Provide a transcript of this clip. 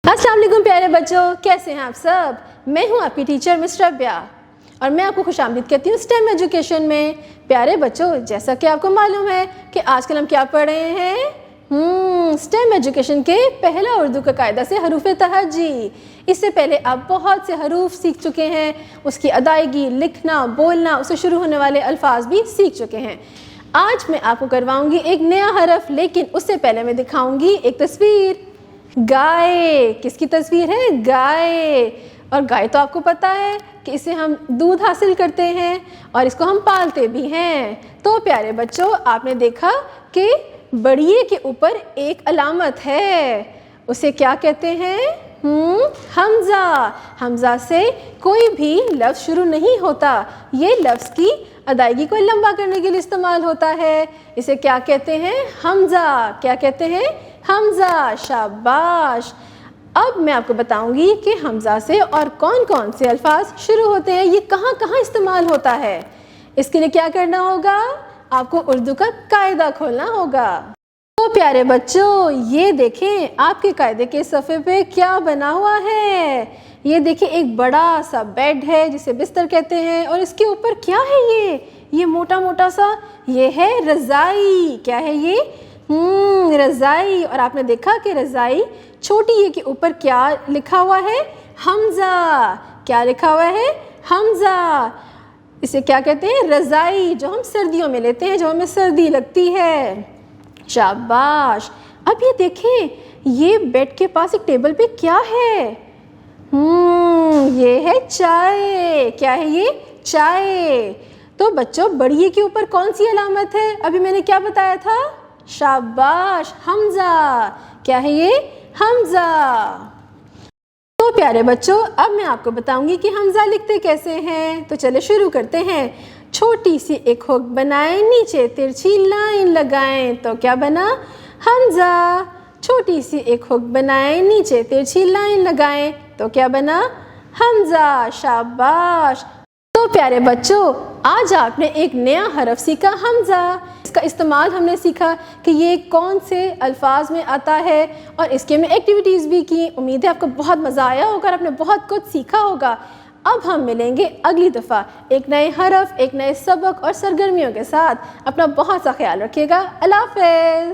अस्सलाम वालेकुम प्यारे बच्चों, कैसे हैं आप सब। मैं हूं आपकी टीचर मिस रबिया और मैं आपको खुशामदीद कहती हूं स्टेम एजुकेशन में। प्यारे बच्चों, जैसा कि आपको मालूम है कि आजकल हम क्या पढ़ रहे हैं, स्टेम एजुकेशन के पहला उर्दू का कायदा से हरूफ तहज्जी। इससे पहले आप बहुत से हरूफ सीख चुके हैं, उसकी अदायगी, लिखना, बोलना, उससे शुरू होने वाले अल्फाज भी सीख चुके हैं। आज मैं आपको करवाऊंगी एक नया हरफ, लेकिन उससे पहले मैं दिखाऊंगी एक तस्वीर। गाय, किसकी तस्वीर है? गाय। और गाय तो आपको पता है कि इससे हम दूध हासिल करते हैं और इसको हम पालते भी हैं। तो प्यारे बच्चों, आपने देखा कि बड़िए के ऊपर एक अलामत है, उसे क्या कहते हैं? हमज़ा। हमज़ा से कोई भी लफ्ज़ शुरू नहीं होता, ये लफ्ज़ की अदायगी को लंबा करने के लिए इस्तेमाल होता है। इसे क्या कहते हैं? हमज़ा। क्या कहते हैं? हमज़ा। शाबाश। अब मैं आपको बताऊंगी कि हमज़ा से और कौन कौन से अल्फाज शुरू होते हैं, ये कहाँ कहाँ इस्तेमाल होता है। इसके लिए क्या करना होगा? आपको उर्दू का कायदा खोलना होगा। तो प्यारे बच्चों, ये देखें आपके कायदे के सफ़े पे क्या बना हुआ है। ये देखिए, एक बड़ा सा बेड है जिसे बिस्तर कहते हैं, और इसके ऊपर क्या है? ये मोटा मोटा सा, ये है रज़ाई। क्या है ये? रज़ाई। और आपने देखा कि रज़ाई छोटी ये के ऊपर क्या लिखा हुआ है? हमज़ा। क्या लिखा हुआ है? हमज़ा। इसे क्या कहते हैं? रज़ाई, जो हम सर्दियों में लेते हैं, जो हमें सर्दी लगती है। शाबाश। अब ये देखें, ये बेड के पास एक टेबल पे क्या है? ये है चाय। क्या है ये? चाय। तो बच्चों, बड़िए के ऊपर कौन सी अलामत है? अभी मैंने क्या बताया था? शाबाश, हमज़ा। क्या है ये? हमज़ा। तो प्यारे बच्चों, अब मैं आपको बताऊंगी कि हमज़ा लिखते कैसे हैं। तो चले शुरू करते हैं। छोटी सी एक हुक बनाएं, नीचे तिरछी लाइन लगाएं, तो क्या बना? हमज़ा। छोटी सी एक हुक बनाएं, नीचे तिरछी लाइन लगाएं, तो क्या बना? हमज़ा। शाबाश। तो प्यारे बच्चों, आज आपने एक नया हरफ सीखा, हमज़ा। इसका इस्तेमाल हमने सीखा कि ये कौन से अल्फाज में आता है, और इसके में एक्टिविटीज़ भी की। उम्मीद है आपको बहुत मज़ा आया होगा और आपने बहुत कुछ सीखा होगा। अब हम मिलेंगे अगली दफ़ा एक नए हरफ, एक नए सबक और सरगर्मियों के साथ। अपना बहुत सा ख्याल रखिएगा। अल्लाह हाफ़िज़।